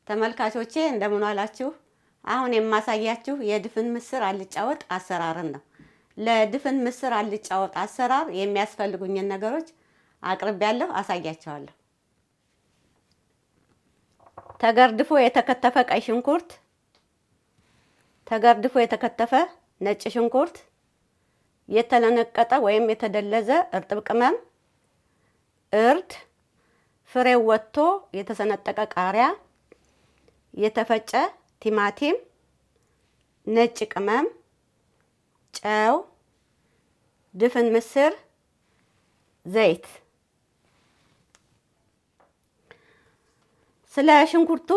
ተመልካቾቼ እንደምን ዋላችሁ? አሁን የማሳያችሁ የድፍን ምስር አልጫ ወጥ አሰራርን ነው። ለድፍን ምስር አልጫ ወጥ አሰራር የሚያስፈልጉኝን ነገሮች አቅርቤያለሁ፣ አሳያችኋለሁ። ተገርድፎ የተከተፈ ቀይ ሽንኩርት፣ ተገርድፎ የተከተፈ ነጭ ሽንኩርት፣ የተለነቀጠ ወይም የተደለዘ እርጥብ ቅመም፣ እርድ፣ ፍሬው ወጥቶ የተሰነጠቀ ቃሪያ፣ የተፈጨ ቲማቲም፣ ነጭ ቅመም፣ ጨው፣ ድፍን ምስር፣ ዘይት። ስለ ሽንኩርቱ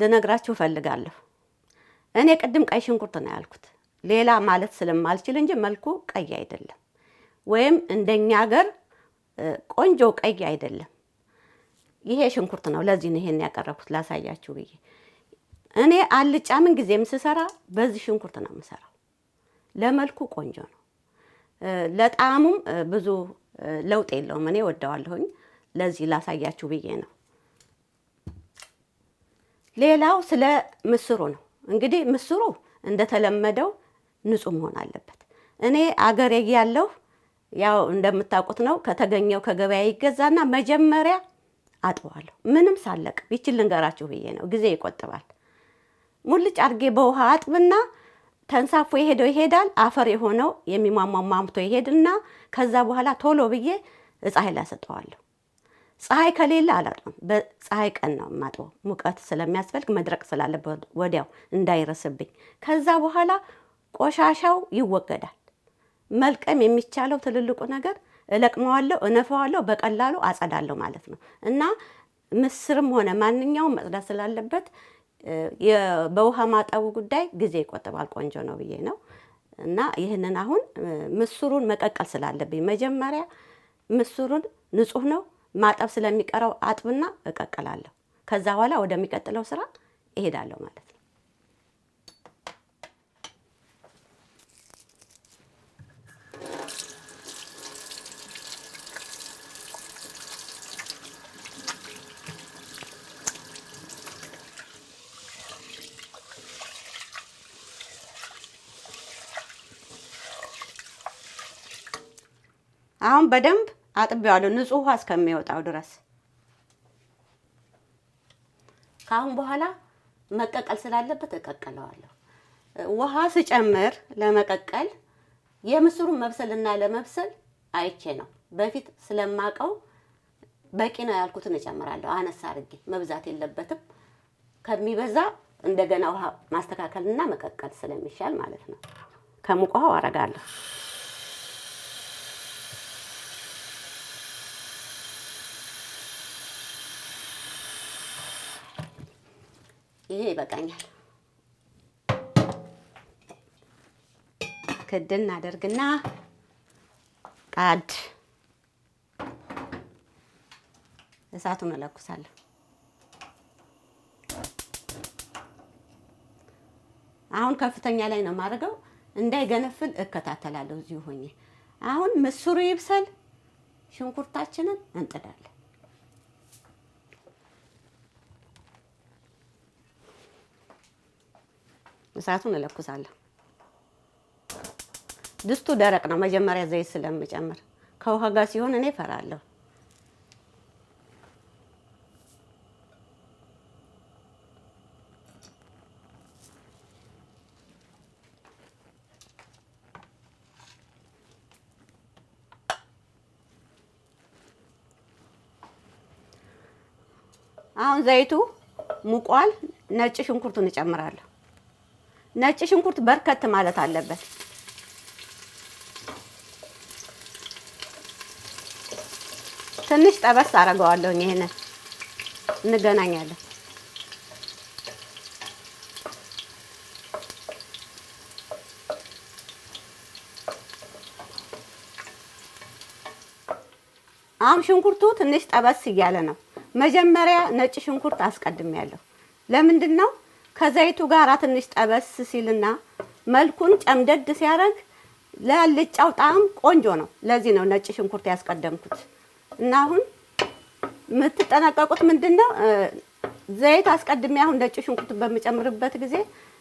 ልነግራችሁ ፈልጋለሁ። እኔ ቅድም ቀይ ሽንኩርት ነው ያልኩት፣ ሌላ ማለት ስለማልችል እንጂ መልኩ ቀይ አይደለም፣ ወይም እንደኛ ሀገር ቆንጆ ቀይ አይደለም። ይሄ ሽንኩርት ነው። ለዚህ ነው ይሄን ያቀረብኩት ላሳያችሁ ብዬ። እኔ አልጫ ምን ጊዜም ስሰራ በዚህ ሽንኩርት ነው የምሰራው። ለመልኩ ቆንጆ ነው፣ ለጣዕሙም ብዙ ለውጥ የለውም። እኔ ወደዋለሁኝ። ለዚህ ላሳያችሁ ብዬ ነው። ሌላው ስለ ምስሩ ነው። እንግዲህ ምስሩ እንደተለመደው ንጹህ መሆን አለበት። እኔ አገሬ ያለው ያው እንደምታውቁት ነው። ከተገኘው ከገበያ ይገዛና መጀመሪያ አጥበዋለሁ፣ ምንም ሳለቅ። ይችል ልንገራችሁ ብዬ ነው፣ ጊዜ ይቆጥባል። ሙልጭ አድርጌ በውሃ አጥብና ተንሳፎ የሄደው ይሄዳል። አፈር የሆነው የሚሟሟማምቶ ይሄድና ከዛ በኋላ ቶሎ ብዬ ፀሐይ ላይ አሰጠዋለሁ። ፀሐይ ከሌለ አላጥብም። በፀሐይ ቀን ነው የማጥበው፣ ሙቀት ስለሚያስፈልግ መድረቅ ስላለበት ወዲያው እንዳይረስብኝ። ከዛ በኋላ ቆሻሻው ይወገዳል። መልቀም የሚቻለው ትልልቁ ነገር እለቅመዋለሁ፣ እነፋዋለሁ፣ በቀላሉ አጸዳለሁ ማለት ነው። እና ምስርም ሆነ ማንኛውም መጽዳት ስላለበት በውሃ ማጠቡ ጉዳይ ጊዜ ይቆጥባል። ቆንጆ ነው ብዬ ነው። እና ይህንን አሁን ምስሩን መቀቀል ስላለብኝ መጀመሪያ ምስሩን ንጹህ ነው ማጠብ ስለሚቀረው አጥብና እቀቅላለሁ። ከዛ በኋላ ወደሚቀጥለው ስራ እሄዳለሁ ማለት ነው። አሁን በደንብ አጥቤዋለሁ ንጹህ ውሃ እስከሚወጣው ድረስ። ካሁን በኋላ መቀቀል ስላለበት እቀቅለዋለሁ። ውሃ ስጨምር ለመቀቀል የምስሩን መብሰልና ለመብሰል አይቼ ነው። በፊት ስለማቀው በቂ ነው ያልኩትን እጨምራለሁ። አነሳ አድርጌ፣ መብዛት የለበትም። ከሚበዛ እንደገና ውሃ ማስተካከልና መቀቀል ስለሚሻል ማለት ነው። ከሙቅ ውሃው አረጋለሁ። ይሄ ይበቃኛል። ክድን አደርግና ጣድ እሳቱን እለኩሳለሁ። አሁን ከፍተኛ ላይ ነው የማደርገው፣ እንዳይገነፍል እከታተላለሁ እዚሁ ሆኜ። አሁን ምስሩ ይብሰል፣ ሽንኩርታችንን እንጥዳለን። እሳቱን እለኩሳለሁ። ድስቱ ደረቅ ነው፣ መጀመሪያ ዘይት ስለምጨምር። ከውሃ ጋር ሲሆን እኔ እፈራለሁ። አሁን ዘይቱ ሙቋል። ነጭ ሽንኩርቱን እጨምራለሁ። ነጭ ሽንኩርት በርከት ማለት አለበት። ትንሽ ጠበስ አደርገዋለሁ። ይሄንን እንገናኛለን። አሁን ሽንኩርቱ ትንሽ ጠበስ እያለ ነው። መጀመሪያ ነጭ ሽንኩርት አስቀድሜያለሁ። ለምንድን ነው? ከዘይቱ ጋር ትንሽ ጠበስ ሲልና መልኩን ጨምደድ ሲያደርግ ለአልጫው ጣዕም ቆንጆ ነው። ለዚህ ነው ነጭ ሽንኩርት ያስቀደምኩት። እና አሁን የምትጠነቀቁት ምንድነው? ዘይት አስቀድሜ አሁን ነጭ ሽንኩርት በሚጨምርበት ጊዜ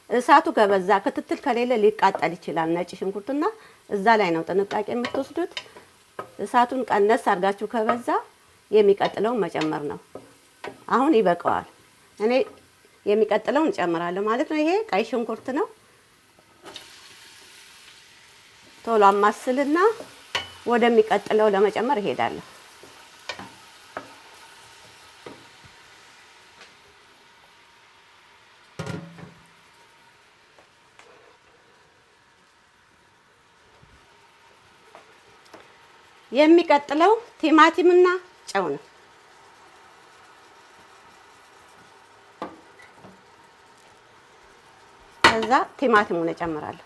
እሳቱ ከበዛ ክትትል ከሌለ ሊቃጠል ይችላል ነጭ ሽንኩርትና እዛ ላይ ነው ጥንቃቄ የምትወስዱት። እሳቱን ቀነስ አድርጋችሁ ከበዛ የሚቀጥለውን መጨመር ነው። አሁን ይበቃዋል። እኔ የሚቀጥለውን እጨምራለሁ ማለት ነው። ይሄ ቀይ ሽንኩርት ነው። ቶሎ አማስልና ወደሚቀጥለው ለመጨመር እሄዳለሁ። የሚቀጥለው ቲማቲምና ጨው ነው። ከዛ ቲማቲሙን እጨምራለሁ።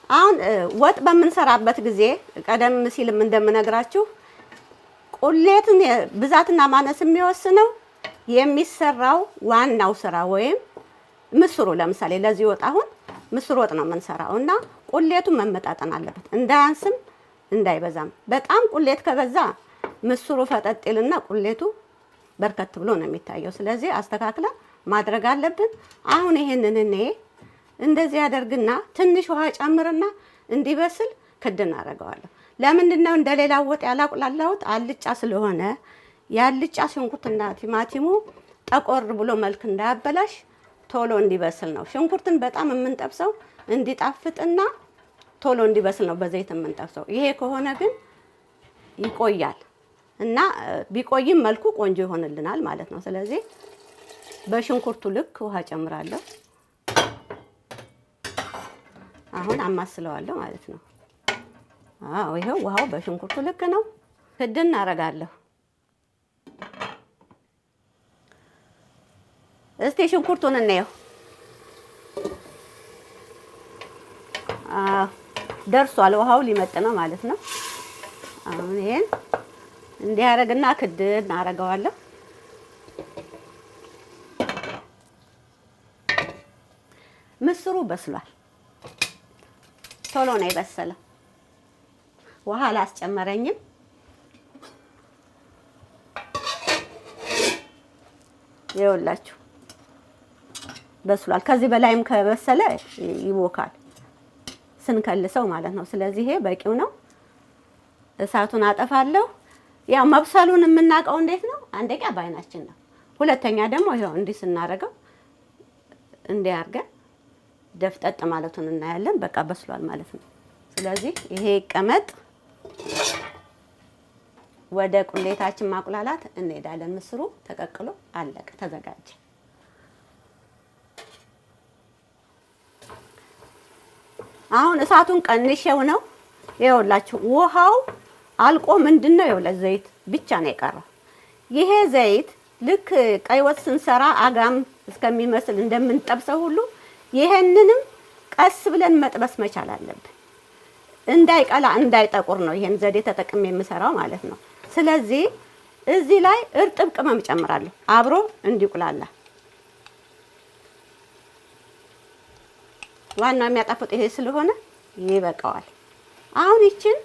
አሁን ወጥ በምንሰራበት ጊዜ ቀደም ሲልም እንደምነግራችሁ ቁሌትን ብዛትና ማነስ የሚወስነው የሚሰራው ዋናው ስራ ወይም ምስሩ። ለምሳሌ ለዚህ ወጥ አሁን ምስር ወጥ ነው የምንሰራው እና ቁሌቱ መመጣጠን አለበት፣ እንዳያንስም እንዳይበዛም። በጣም ቁሌት ከበዛ ምስሩ ፈጠጥልና ቁሌቱ በርከት ብሎ ነው የሚታየው። ስለዚህ አስተካክላ ማድረግ አለብን። አሁን ይሄንን እኔ እንደዚህ ያደርግና ትንሽ ውሃ ጨምርና እንዲበስል ክድን አደርገዋለሁ። ለምንድነው እንደሌላው ወጥ ያላቁላላሁት? አልጫ ስለሆነ ያልጫ ሽንኩርትና ቲማቲሙ ጠቆር ብሎ መልክ እንዳያበላሽ ቶሎ እንዲበስል ነው። ሽንኩርትን በጣም የምንጠብሰው እንዲጣፍጥና ቶሎ እንዲበስል ነው በዘይት የምንጠብሰው። ይሄ ከሆነ ግን ይቆያል እና ቢቆይም መልኩ ቆንጆ ይሆንልናል ማለት ነው። ስለዚህ በሽንኩርቱ ልክ ውሃ ጨምራለሁ። አሁን አማስለዋለሁ ማለት ነው። ይሄው ውሃው በሽንኩርቱ ልክ ነው። ክድን አደርጋለሁ። እስቲ ሽንኩርቱን እንየው። ደርሷል። ውሃው ሊመጥ ነው ማለት ነው። አሁን ይሄን እንዲህ አደርግና ክድን አደርገዋለሁ። ምስሩ በስሏል። ቶሎ ነው የበሰለው። ውሃ አላስጨመረኝም። ይኸውላችሁ በስሏል። ከዚህ በላይም ከበሰለ ይቦካል ስንከልሰው ማለት ነው። ስለዚህ ይሄ በቂው ነው። እሳቱን አጠፋለሁ። ያው መብሰሉን የምናውቀው እንዴት ነው? አንደኛ በአይናችን ነው። ሁለተኛ ደግሞ ይሄው እንዲህ ስናደርገው እንዲህ አድርገን ደፍጠጥ ማለቱን እናያለን። በቃ በስሏል ማለት ነው። ስለዚህ ይሄ ይቀመጥ። ወደ ቁሌታችን ማቁላላት እንሄዳለን። ምስሩ ተቀቅሎ አለቀ፣ ተዘጋጀ። አሁን እሳቱን ቀንሼው ነው። ይኸውላችሁ ውሃው አልቆ ምንድነው ይኸውላችሁ ዘይት ብቻ ነው የቀረው። ይሄ ዘይት ልክ ቀይ ወጥ ስንሰራ አጋም እስከሚመስል እንደምንጠብሰው ሁሉ ይሄንንም ቀስ ብለን መጥበስ መቻል አለብን። እንዳይቀላ እንዳይጠቁር ነው ይሄን ዘዴ ተጠቅሜ የምሰራው ማለት ነው። ስለዚህ እዚህ ላይ እርጥብ ቅመም ጨምራለሁ አብሮ እንዲቁላላ። ዋናው የሚያጣፍጥ ይሄ ስለሆነ ይበቃዋል። አሁን ይችን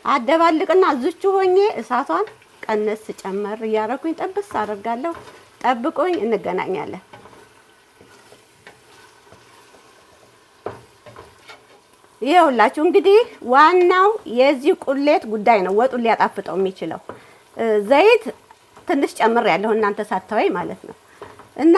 አደባልቅና እዚቹ ሆኜ እሳቷን ቀነስ ጨመር እያደረኩኝ ጠብስ አደርጋለሁ። ጠብቁኝ፣ እንገናኛለን። ይኸውላችሁ እንግዲህ ዋናው የዚህ ቁሌት ጉዳይ ነው ወጡን ሊያጣፍጠው የሚችለው። ዘይት ትንሽ ጨምር ያለው እናንተ ሳታወይ ማለት ነው። እና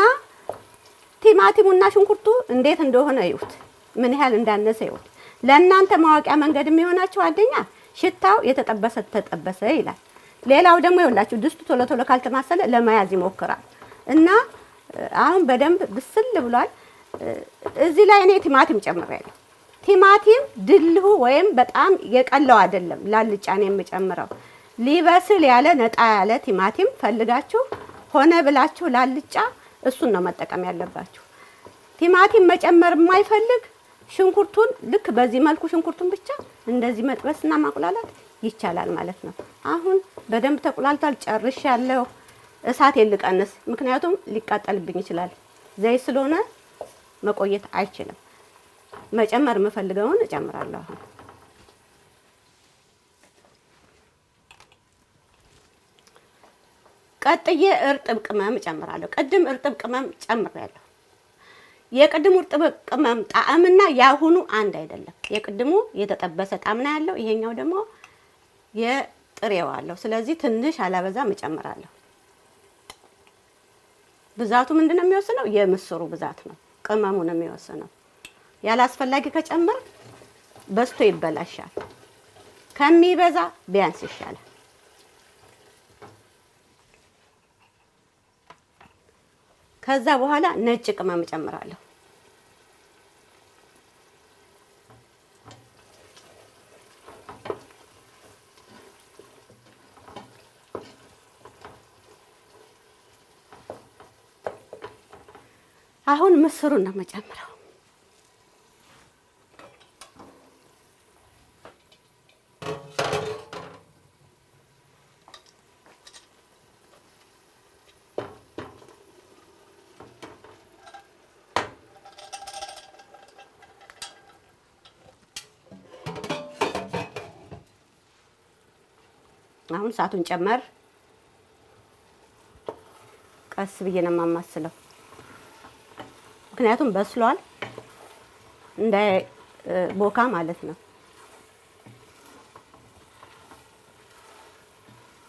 ቲማቲሙና ሽንኩርቱ እንዴት እንደሆነ ይዩት፣ ምን ያህል እንዳነሰ ይዩት። ለእናንተ ማወቂያ መንገድ የሚሆናችሁ አንደኛ ሽታው የተጠበሰ ተጠበሰ ይላል። ሌላው ደግሞ ይኸውላችሁ ድስቱ ቶሎ ቶሎ ካልተማሰለ ለመያዝ ይሞክራል። እና አሁን በደንብ ብስል ብሏል። እዚህ ላይ እኔ ቲማቲም ጨምሬያለሁ። ቲማቲም ድልሁ ወይም በጣም የቀለው አይደለም ላልጫ ነው የምጨምረው። ሊበስል ያለ ነጣ ያለ ቲማቲም ፈልጋችሁ ሆነ ብላችሁ ላልጫ እሱን ነው መጠቀም ያለባችሁ። ቲማቲም መጨመር የማይፈልግ ሽንኩርቱን ልክ በዚህ መልኩ ሽንኩርቱን ብቻ እንደዚህ መጥበስና ማቁላላት ይቻላል ማለት ነው። አሁን በደንብ ተቁላልቷል፣ ጨርሻለሁ። እሳቴን ልቀንስ፣ ምክንያቱም ሊቃጠልብኝ ይችላል። ዘይት ስለሆነ መቆየት አይችልም። መጨመር የምፈልገውን እጨምራለሁ። አሁን ቀጥዬ እርጥብ ቅመም እጨምራለሁ። ቅድም እርጥብ ቅመም ጨምሬያለሁ። የቅድሙ እርጥብ ቅመም ጣዕምና ያሁኑ አንድ አይደለም። የቅድሙ የተጠበሰ ጣዕም ነው ያለው፣ ይሄኛው ደግሞ የጥሬው አለው። ስለዚህ ትንሽ አላበዛም እጨምራለሁ። ብዛቱ ምንድነው የሚወስነው? የምስሩ ብዛት ነው፣ ቅመሙ ነው የሚወስነው። ያላስፈላጊ ከጨመር በስቶ ይበላሻል። ከሚበዛ ቢያንስ ይሻላል። ከዛ በኋላ ነጭ ቅመም እጨምራለሁ። አሁን ምስሩን ነው የምጨምረው። አሁን እሳቱን ጨመር። ቀስ ብዬ ነው የማማስለው፣ ምክንያቱም በስሏል እንደ ቦካ ማለት ነው።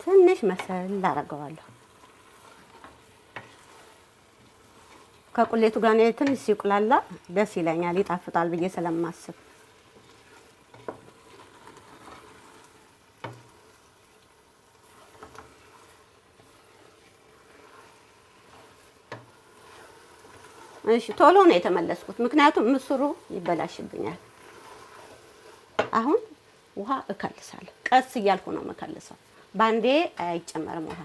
ትንሽ መሰል አደርገዋለሁ። ከቁሌቱ ጋር ነው ትንሽ ሲቁላላ ደስ ይለኛል፣ ይጣፍጣል ብዬ ስለማስብ። እሺ ቶሎ ነው የተመለስኩት፣ ምክንያቱም ምስሩ ይበላሽብኛል። አሁን ውሃ እከልሳለሁ። ቀስ እያልኩ ነው መከልሰው፣ ባንዴ አይጨመርም ውሃ።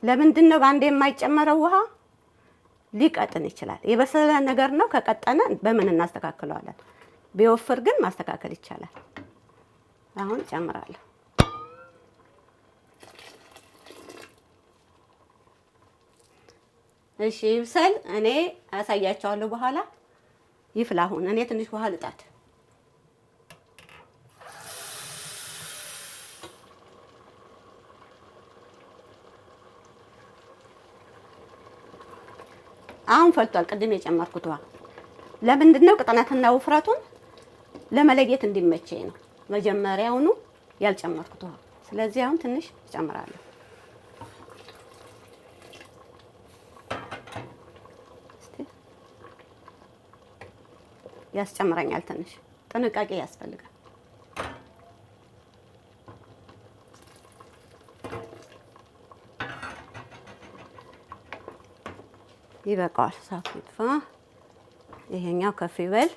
ለምንድን ነው ባንዴ የማይጨመረው ውሃ? ሊቀጥን ይችላል። የበሰለ ነገር ነው፣ ከቀጠነ በምን እናስተካክለዋለን? ቢወፍር ግን ማስተካከል ይቻላል። አሁን ጨምራለሁ። እሺ ይብሰል፣ እኔ አሳያቸዋለሁ በኋላ። ይፍላ። አሁን እኔ ትንሽ ውሃ ልጣት። አሁን ፈልቷል። ቅድም የጨመርኩት ውሃ ለምንድን ነው? ቅጥነትና ውፍረቱን ለመለየት እንዲመቸኝ ነው መጀመሪያውኑ ያልጨመርኩት ውሃ። ስለዚህ አሁን ትንሽ እጨምራለሁ። ያስጨምረኛል። ትንሽ ጥንቃቄ ያስፈልጋል። ይበቃዋል። እሳቱ ይጥፋ፣ ይሄኛው ከፍ ይበል።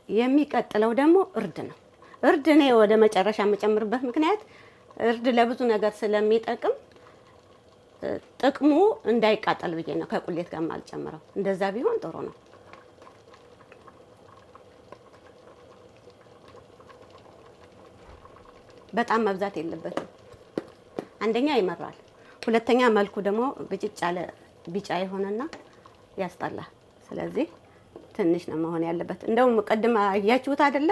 የሚቀጥለው ደግሞ እርድ ነው። እርድ እኔ ወደ መጨረሻ የምጨምርበት ምክንያት እርድ ለብዙ ነገር ስለሚጠቅም ጥቅሙ እንዳይቃጠል ብዬ ነው ከቁሌት ጋር ማልጨምረው። እንደዛ ቢሆን ጥሩ ነው። በጣም መብዛት የለበትም። አንደኛ ይመራል፣ ሁለተኛ መልኩ ደግሞ ብጭጭ ያለ ቢጫ የሆነና ያስጠላል። ስለዚህ ትንሽ ነው መሆን ያለበት። እንደውም ቀድማ አያችሁት አይደለ?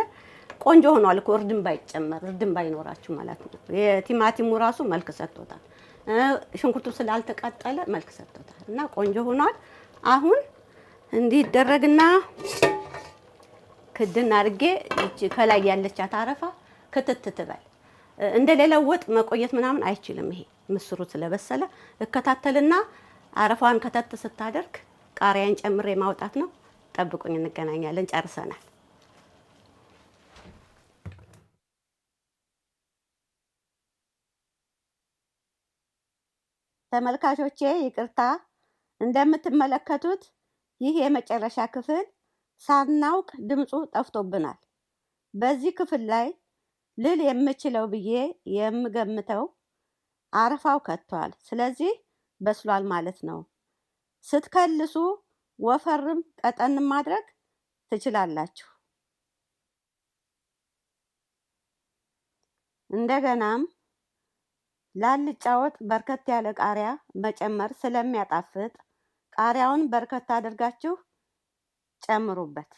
ቆንጆ ሆኗል እኮ እርድም ባይጨመር እርድም ባይኖራችሁ ማለት ነው። የቲማቲሙ ራሱ መልክ ሰጥቶታል። ሽንኩርቱ ስላልተቃጠለ መልክ ሰጥቶታል እና ቆንጆ ሆኗል። አሁን እንዲህ ይደረግና ክድን አድርጌ እቺ ከላይ ያለቻት አረፋ ክትት ትበል። እንደሌላው ወጥ መቆየት ምናምን አይችልም። ይሄ ምስሩ ስለበሰለ እከታተልና አረፋዋን ከተት ስታደርግ ቃሪያን ጨምሬ ማውጣት ነው። ጠብቁኝ፣ እንገናኛለን። ጨርሰናል። ተመልካቾቼ ይቅርታ፣ እንደምትመለከቱት ይህ የመጨረሻ ክፍል ሳናውቅ ድምፁ ጠፍቶብናል። በዚህ ክፍል ላይ ልል የምችለው ብዬ የምገምተው አረፋው ከቷል። ስለዚህ በስሏል ማለት ነው። ስትከልሱ ወፈርም ቀጠንም ማድረግ ትችላላችሁ። እንደገናም ለአልጫ ወጥ በርከት ያለ ቃሪያ መጨመር ስለሚያጣፍጥ ቃሪያውን በርከት አድርጋችሁ ጨምሩበት።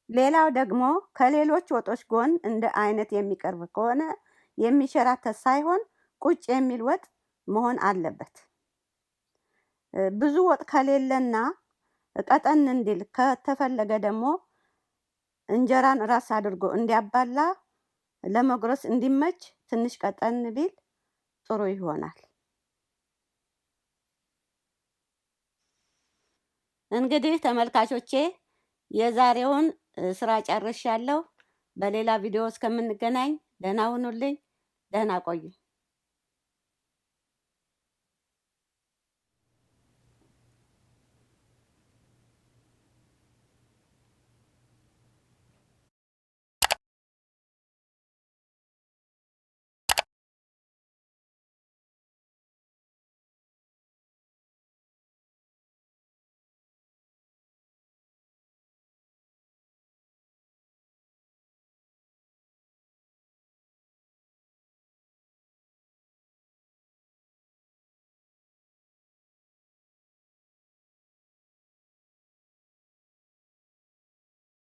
ሌላው ደግሞ ከሌሎች ወጦች ጎን እንደ አይነት የሚቀርብ ከሆነ የሚሸራተት ሳይሆን ቁጭ የሚል ወጥ መሆን አለበት። ብዙ ወጥ ከሌለና ቀጠን እንዲል ከተፈለገ ደግሞ እንጀራን ራስ አድርጎ እንዲያባላ ለመጉረስ እንዲመች ትንሽ ቀጠን ቢል ጥሩ ይሆናል። እንግዲህ ተመልካቾቼ የዛሬውን ስራ ጨርሻለሁ። በሌላ ቪዲዮ እስከምንገናኝ ደህና ሁኑልኝ። ደህና ቆዩ።